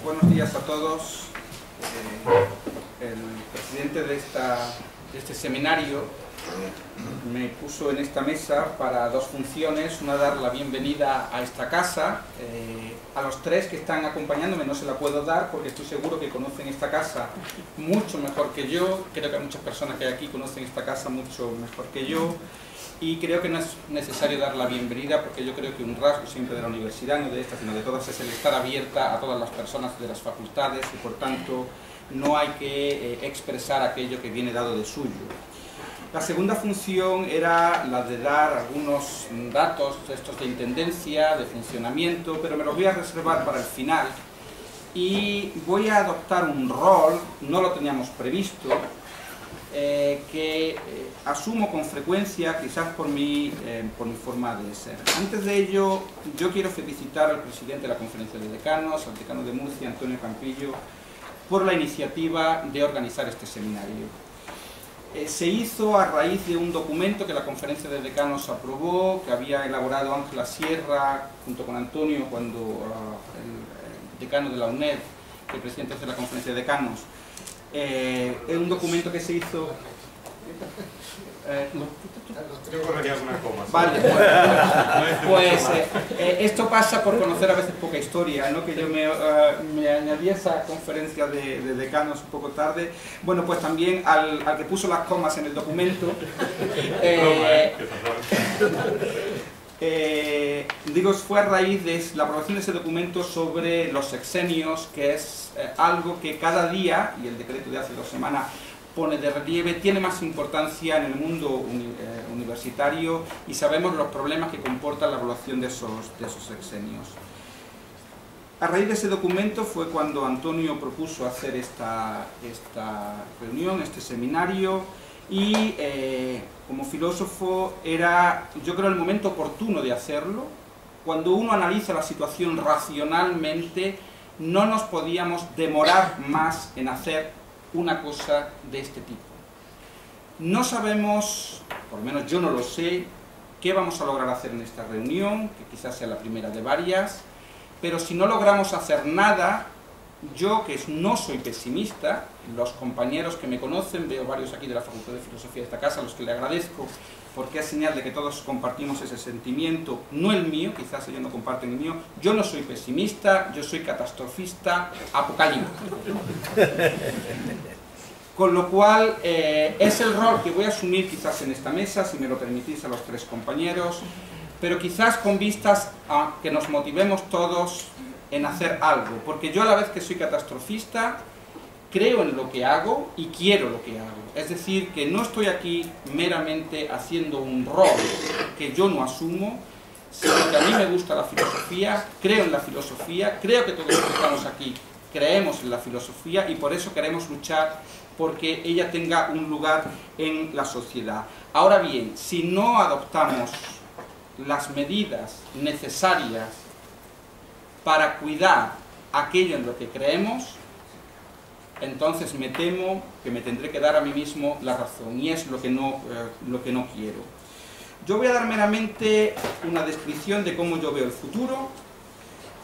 Buenos días a todos. El presidente de este seminario me puso en esta mesa para dos funciones. Una, dar la bienvenida a esta casa. A los tres que están acompañándome no se la puedo dar porque estoy seguro que conocen esta casa mucho mejor que yo. Creo que muchas personas que hay aquí conocen esta casa mucho mejor que yo. Y creo que no es necesario dar la bienvenida porque yo creo que un rasgo siempre de la universidad, no de esta sino de todas, es el estar abierta a todas las personas de las facultades y por tanto no hay que expresar aquello que viene dado de suyo. La segunda función era la de dar algunos datos estos de intendencia, de funcionamiento, pero me los voy a reservar para el final y voy a adoptar un rol, no lo teníamos previsto, que asumo con frecuencia, quizás por mi forma de ser. Antes de ello, yo quiero felicitar al presidente de la Conferencia de Decanos, al decano de Murcia, Antonio Campillo, por la iniciativa de organizar este seminario. Se hizo a raíz de un documento que la Conferencia de Decanos aprobó, que había elaborado Ángela Sierra, junto con Antonio, cuando el decano de la UNED, el presidente de la Conferencia de Decanos. Es un documento que se hizo... Yo correría alguna coma. Vale, pues esto pasa por conocer a veces poca historia, ¿no? Que yo me añadí a esa conferencia de decanos un poco tarde. Bueno, pues también al que puso las comas en el documento, digo, fue a raíz de la aprobación de ese documento sobre los sexenios, que es algo que cada día, y el decreto de hace 2 semanas pone de relieve, tiene más importancia en el mundo universitario y sabemos los problemas que comporta la evaluación de esos sexenios. A raíz de ese documento fue cuando Antonio propuso hacer esta reunión, este seminario, y como filósofo era, yo creo, el momento oportuno de hacerlo. Cuando uno analiza la situación racionalmente, no nos podíamos demorar más en hacer una cosa de este tipo. No sabemos, por lo menos yo no lo sé, qué vamos a lograr hacer en esta reunión, que quizás sea la primera de varias, pero si no logramos hacer nada, yo que no soy pesimista, los compañeros que me conocen, veo varios aquí de la Facultad de Filosofía de esta casa, a los que le agradezco, porque es señal de que todos compartimos ese sentimiento, no el mío, quizás ellos no comparten el mío, yo no soy pesimista, yo soy catastrofista, apocalíptico. Con lo cual, es el rol que voy a asumir quizás en esta mesa, si me lo permitís a los 3 compañeros, pero quizás con vistas a que nos motivemos todos en hacer algo, porque yo a la vez que soy catastrofista, creo en lo que hago y quiero lo que hago. Es decir, que no estoy aquí meramente haciendo un rol que yo no asumo, sino que a mí me gusta la filosofía, creo en la filosofía, creo que todos los que estamos aquí creemos en la filosofía y por eso queremos luchar porque ella tenga un lugar en la sociedad. Ahora bien, si no adoptamos las medidas necesarias para cuidar aquello en lo que creemos, entonces me temo que me tendré que dar a mí mismo la razón, y es lo que no quiero. Yo voy a dar meramente una descripción de cómo yo veo el futuro.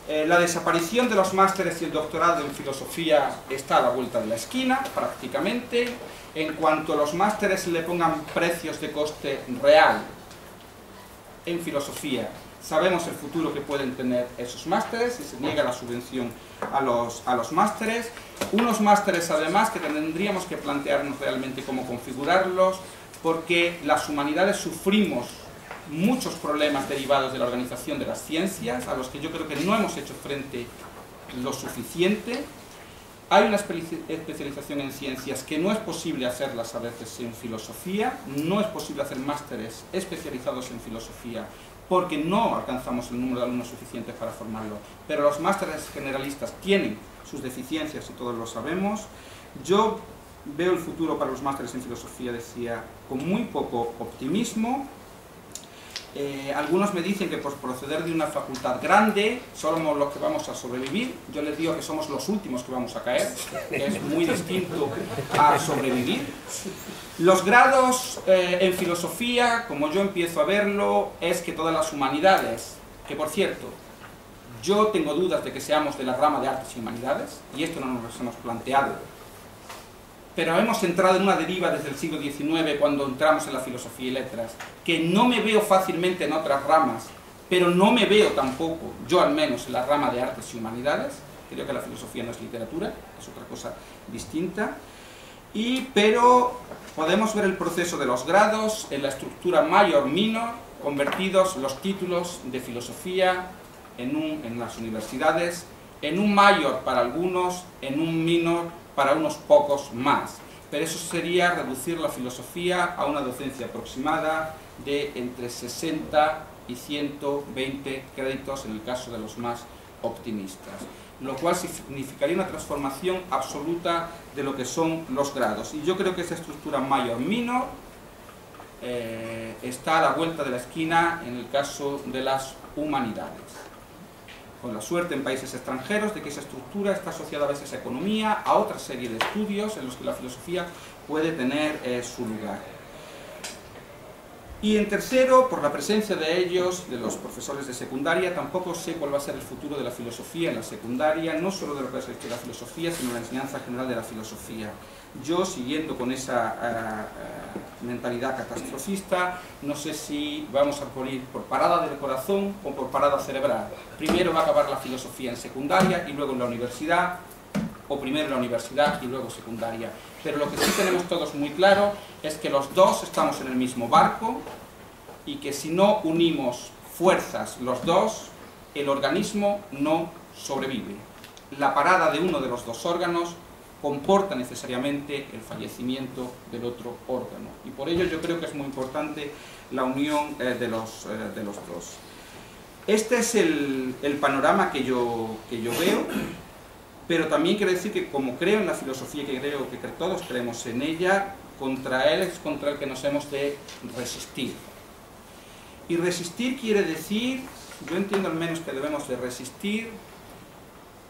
La desaparición de los másteres y el doctorado en filosofía está a la vuelta de la esquina, prácticamente. En cuanto a los másteres le pongan precios de coste real en filosofía, sabemos el futuro que pueden tener esos másteres y se niega la subvención a los másteres. Unos másteres además que tendríamos que plantearnos realmente cómo configurarlos, porque las humanidades sufrimos muchos problemas derivados de la organización de las ciencias, a los que yo creo que no hemos hecho frente lo suficiente. Hay una especialización en ciencias que no es posible hacerlas a veces en filosofía, no es posible hacer másteres especializados en filosofía porque no alcanzamos el número de alumnos suficientes para formarlo, pero los másteres generalistas tienen sus deficiencias y todos lo sabemos. Yo veo el futuro para los másteres en filosofía, decía, con muy poco optimismo. Algunos me dicen que por proceder de una facultad grande somos los que vamos a sobrevivir. Yo les digo que somos los últimos que vamos a caer, que es muy distinto a sobrevivir. Los grados en filosofía, como yo empiezo a verlo, es que todas las humanidades, que por cierto, Yo tengo dudas de que seamos de la rama de artes y humanidades, y esto no nos hemos planteado, pero hemos entrado en una deriva desde el siglo XIX cuando entramos en la filosofía y letras, que no me veo fácilmente en otras ramas, pero no me veo tampoco, yo al menos, en la rama de artes y humanidades. Creo que la filosofía no es literatura, es otra cosa distinta. Pero podemos ver el proceso de los grados en la estructura mayor-minor, convertidos los títulos de filosofía en las universidades, en un mayor para algunos, en un minor para unos pocos más. Pero eso sería reducir la filosofía a una docencia aproximada de entre 60 y 120 créditos en el caso de los más optimistas, lo cual significaría una transformación absoluta de lo que son los grados. Y yo creo que esa estructura mayor-minor está a la vuelta de la esquina en el caso de las humanidades, con la suerte en países extranjeros de que esa estructura está asociada a veces a economía, a otra serie de estudios en los que la filosofía puede tener su lugar. Y en tercero, por la presencia de ellos, de los profesores de secundaria, tampoco sé cuál va a ser el futuro de la filosofía en la secundaria, no solo de lo que es la filosofía, sino de la enseñanza general de la filosofía. Yo, siguiendo con esa mentalidad catastrofista, no sé si vamos a morir por parada del corazón o por parada cerebral. Primero va a acabar la filosofía en secundaria y luego en la universidad, o primero en la universidad y luego secundaria. Pero lo que sí tenemos todos muy claro es que los dos estamos en el mismo barco y que si no unimos fuerzas los dos, el organismo no sobrevive. La parada de uno de los dos órganos comporta necesariamente el fallecimiento del otro órgano. Y por ello yo creo que es muy importante la unión de los dos. Este es el panorama que yo veo. Pero también quiero decir que como creo en la filosofía, que creo que todos creemos en ella, contra él es contra el que nos hemos de resistir. Y resistir quiere decir, yo entiendo al menos que debemos de resistir,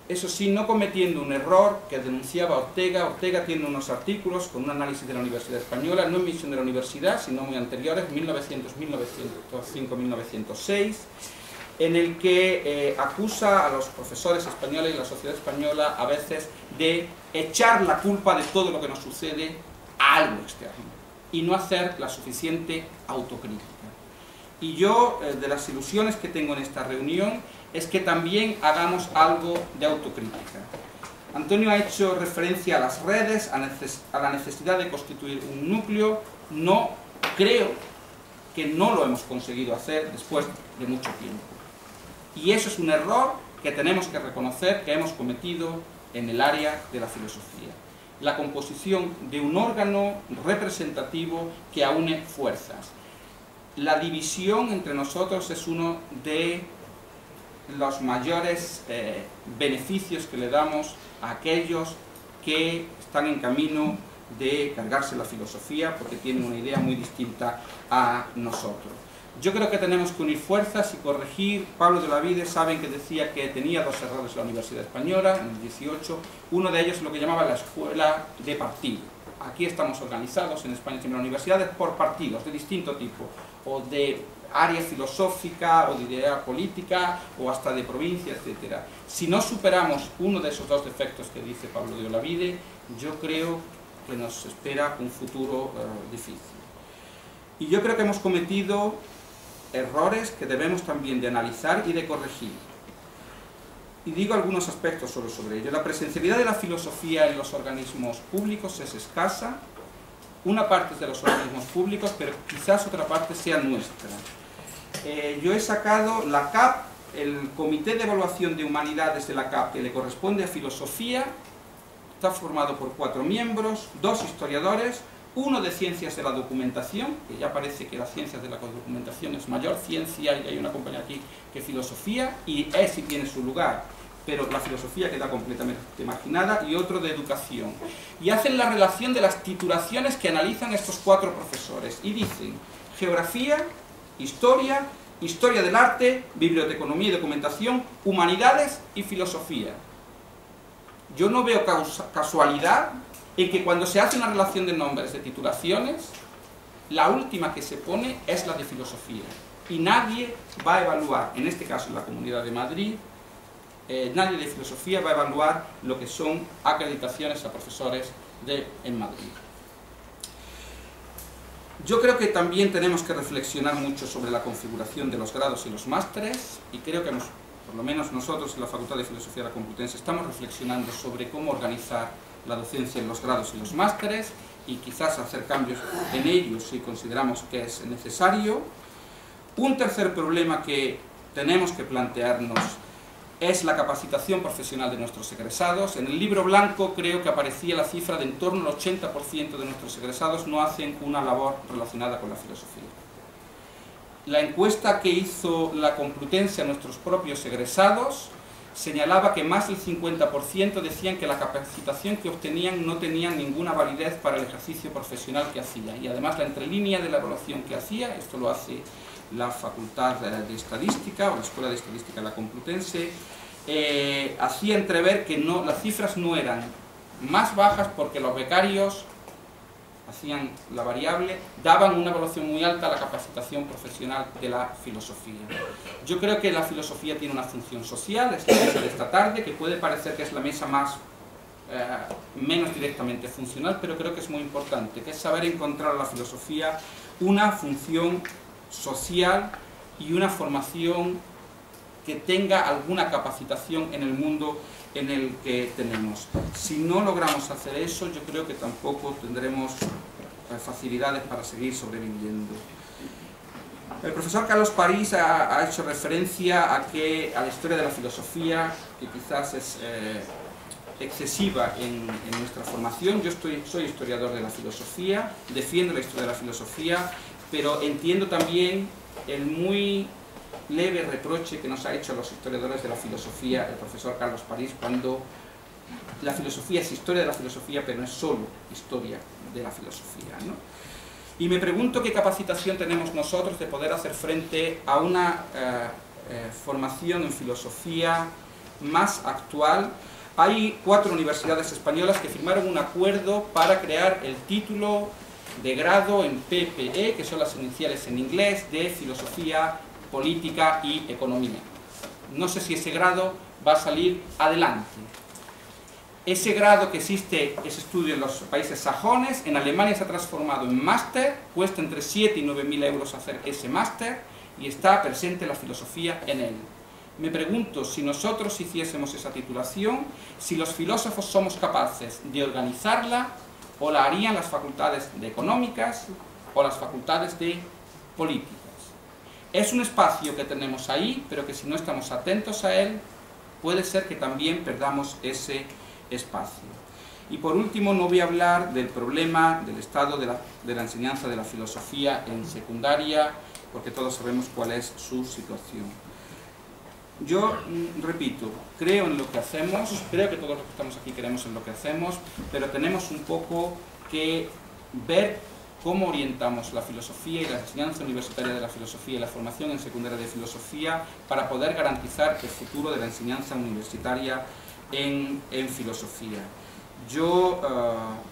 eso sí, no cometiendo un error que denunciaba Ortega. Ortega tiene unos artículos con un análisis de la Universidad Española, no en misión de la universidad, sino muy anteriores, 1900, 1905, 1906, en el que acusa a los profesores españoles y la sociedad española a veces de echar la culpa de todo lo que nos sucede a algo externo y no hacer la suficiente autocrítica. Y yo, de las ilusiones que tengo en esta reunión, es que también hagamos algo de autocrítica. Antonio ha hecho referencia a las redes, a la necesidad de constituir un núcleo. No creo que no lo hemos conseguido hacer después de mucho tiempo. Y eso es un error que tenemos que reconocer que hemos cometido en el área de la filosofía. La composición de un órgano representativo que aúne fuerzas. La división entre nosotros es uno de los mayores beneficios que le damos a aquellos que están en camino de cargarse la filosofía porque tienen una idea muy distinta a nosotros. Yo creo que tenemos que unir fuerzas y corregir. Pablo de Olavide, saben que decía que tenía dos errores la Universidad Española en el 18. Uno de ellos es lo que llamaba la escuela de partido. Aquí estamos organizados en España en las universidades por partidos de distinto tipo, o de área filosófica, o de idea política, o hasta de provincia, etc. Si no superamos uno de esos dos defectos que dice Pablo de Olavide, yo creo que nos espera un futuro difícil. Y yo creo que hemos cometido errores que debemos también de analizar y de corregir. Y digo algunos aspectos sobre ello. La presencialidad de la filosofía en los organismos públicos es escasa. Una parte es de los organismos públicos, pero quizás otra parte sea nuestra. Yo he sacado la CAP, el Comité de Evaluación de Humanidades de la CAP, que le corresponde a filosofía, está formado por 4 miembros, 2 historiadores, uno de ciencias de la documentación, que ya parece que las ciencias de la documentación es mayor ciencia, y hay una compañía aquí que filosofía, y sí tiene su lugar, pero la filosofía queda completamente marginada, y otro de educación. Y hacen la relación de las titulaciones que analizan estos 4 profesores, y dicen geografía, historia, historia del arte, biblioteconomía y documentación, humanidades y filosofía. Yo no veo casualidad en que cuando se hace una relación de nombres de titulaciones, la última que se pone es la de filosofía. Y nadie va a evaluar, en este caso en la Comunidad de Madrid, nadie de filosofía va a evaluar lo que son acreditaciones a profesores en Madrid. Yo creo que también tenemos que reflexionar mucho sobre la configuración de los grados y los másteres, y creo que por lo menos nosotros en la Facultad de Filosofía de la Complutense estamos reflexionando sobre cómo organizar la docencia en los grados y los másteres, y quizás hacer cambios en ellos si consideramos que es necesario. Un tercer problema que tenemos que plantearnos es la capacitación profesional de nuestros egresados. En el libro blanco creo que aparecía la cifra de en torno al 80% de nuestros egresados no hacen una labor relacionada con la filosofía. La encuesta que hizo la Complutense a nuestros propios egresados señalaba que más del 50% decían que la capacitación que obtenían no tenía ninguna validez para el ejercicio profesional que hacía. Y además la entrelínea de la evaluación que hacía, esto lo hace la Facultad de Estadística o la Escuela de Estadística de la Complutense, hacía entrever que las cifras no eran más bajas porque los becarios hacían la variable, daban una evaluación muy alta a la capacitación profesional de la filosofía. Yo creo que la filosofía tiene una función social, es la mesa de esta tarde, que puede parecer que es la mesa menos directamente funcional, pero creo que es muy importante, que es saber encontrar a la filosofía una función social y una formación que tenga alguna capacitación en el mundo en el que tenemos. Si no logramos hacer eso, yo creo que tampoco tendremos facilidades para seguir sobreviviendo. El profesor Carlos París ha hecho referencia a la historia de la filosofía, que quizás es excesiva en nuestra formación. Yo soy historiador de la filosofía, defiendo la historia de la filosofía, pero entiendo también el muy leve reproche que nos ha hecho a los historiadores de la filosofía el profesor Carlos París, cuando la filosofía es historia de la filosofía, pero no es solo historia de la filosofía, ¿no? Y me pregunto qué capacitación tenemos nosotros de poder hacer frente a una formación en filosofía más actual. Hay 4 universidades españolas que firmaron un acuerdo para crear el título de grado en PPE, que son las iniciales en inglés, de Filosofía, Política y Economía. No sé si ese grado va a salir adelante. Ese grado que existe, ese estudio en los países sajones, en Alemania se ha transformado en máster, cuesta entre 7 y 9.000 euros hacer ese máster, y está presente la filosofía en él. Me pregunto si nosotros hiciésemos esa titulación, si los filósofos somos capaces de organizarla, o la harían las facultades de económicas o las facultades de políticas. Es un espacio que tenemos ahí, pero que si no estamos atentos a él, puede ser que también perdamos ese espacio. Y por último, no voy a hablar del problema del estado de la enseñanza de la filosofía en secundaria, porque todos sabemos cuál es su situación. Yo, repito, creo en lo que hacemos, creo que todos los que estamos aquí creemos en lo que hacemos, pero tenemos un poco que ver cómo orientamos la filosofía y la enseñanza universitaria de la filosofía y la formación en secundaria de filosofía para poder garantizar el futuro de la enseñanza universitaria en filosofía. Yo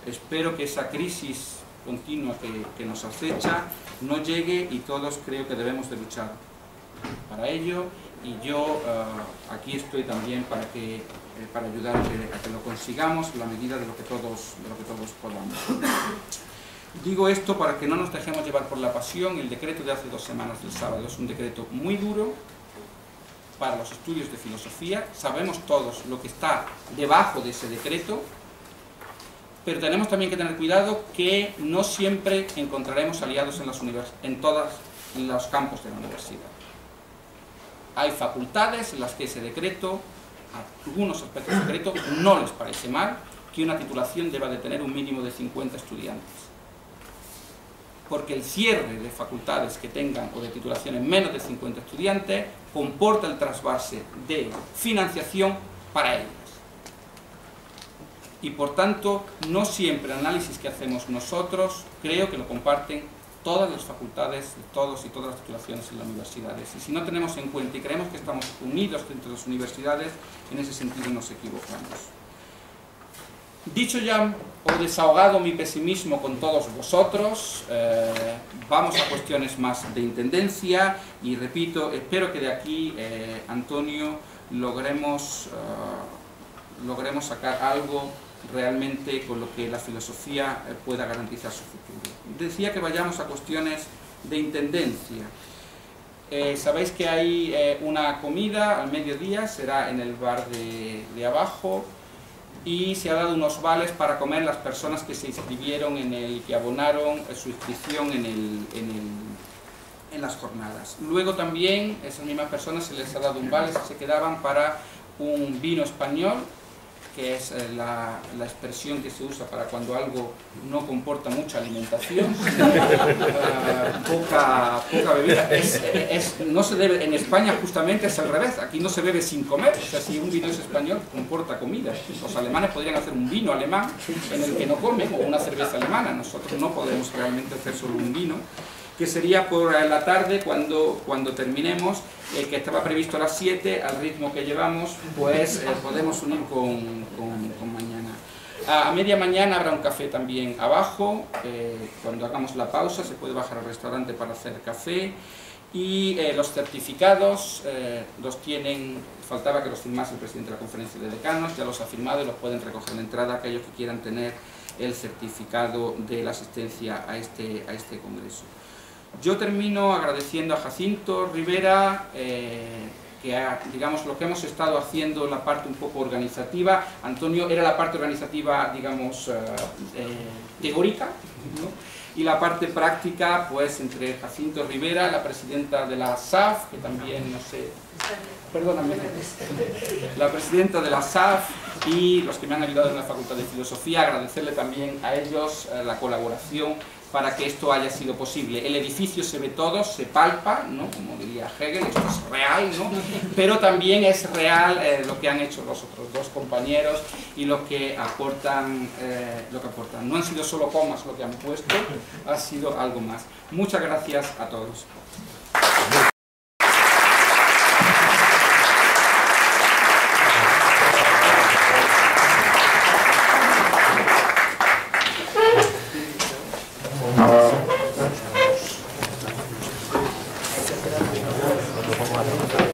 espero que esa crisis continua que nos acecha no llegue, y todos creo que debemos de luchar para ello, y yo aquí estoy también para ayudar a que lo consigamos en la medida de lo que todos podamos. Digo esto para que no nos dejemos llevar por la pasión. El decreto de hace 2 semanas del sábado es un decreto muy duro para los estudios de filosofía. Sabemos todos lo que está debajo de ese decreto, pero tenemos también que tener cuidado que no siempre encontraremos aliados en todos los campos de la universidad. Hay facultades en las que ese decreto, algunos aspectos del decreto, no les parece mal que una titulación deba de tener un mínimo de 50 estudiantes. Porque el cierre de facultades que tengan o de titulaciones menos de 50 estudiantes comporta el trasvase de financiación para ellas. Y por tanto, no siempre el análisis que hacemos nosotros creo que lo comparten todas las facultades, todos y todas las titulaciones en las universidades. Y si no tenemos en cuenta y creemos que estamos unidos dentro de las universidades, en ese sentido nos equivocamos. Dicho ya o desahogado mi pesimismo con todos vosotros, vamos a cuestiones más de intendencia, y repito, espero que de aquí, Antonio, logremos sacar algo realmente con lo que la filosofía pueda garantizar su futuro. Decía que vayamos a cuestiones de intendencia. Sabéis que hay una comida al mediodía, será en el bar de abajo, y se ha dado unos vales para comer las personas que se inscribieron que abonaron su inscripción en las jornadas. Luego también a esas mismas personas se les ha dado un vale si se quedaban para un vino español, que es la expresión que se usa para cuando algo no comporta mucha alimentación, poca bebida. No se debe, en España justamente es al revés, aquí no se bebe sin comer. O sea, si un vino es español, comporta comida. Los alemanes podrían hacer un vino alemán en el que no comen, o una cerveza alemana. Nosotros no podemos realmente hacer solo un vino, que sería por la tarde cuando terminemos, que estaba previsto a las 7, al ritmo que llevamos, pues podemos unir con mañana. A media mañana habrá un café también abajo, cuando hagamos la pausa se puede bajar al restaurante para hacer café, y los certificados los tienen, faltaba que los firmase el presidente de la conferencia de decanos, ya los ha firmado y los pueden recoger en la entrada aquellos que quieran tener el certificado de la asistencia a este congreso. Yo termino agradeciendo a Jacinto Rivera, digamos, lo que hemos estado haciendo, la parte un poco organizativa. Antonio era la parte organizativa, digamos, teórica, ¿no? Y la parte práctica, pues, entre Jacinto Rivera, la presidenta de la SAF, que también, no sé, perdóname, la presidenta de la SAF, y los que me han ayudado en la Facultad de Filosofía, agradecerle también a ellos la colaboración para que esto haya sido posible. El edificio se ve todo, se palpa, ¿no? Como diría Hegel, esto es real, ¿no? Pero también es real lo que han hecho los otros dos compañeros y lo que aportan. No han sido solo comas lo que han puesto, ha sido algo más. Muchas gracias a todos.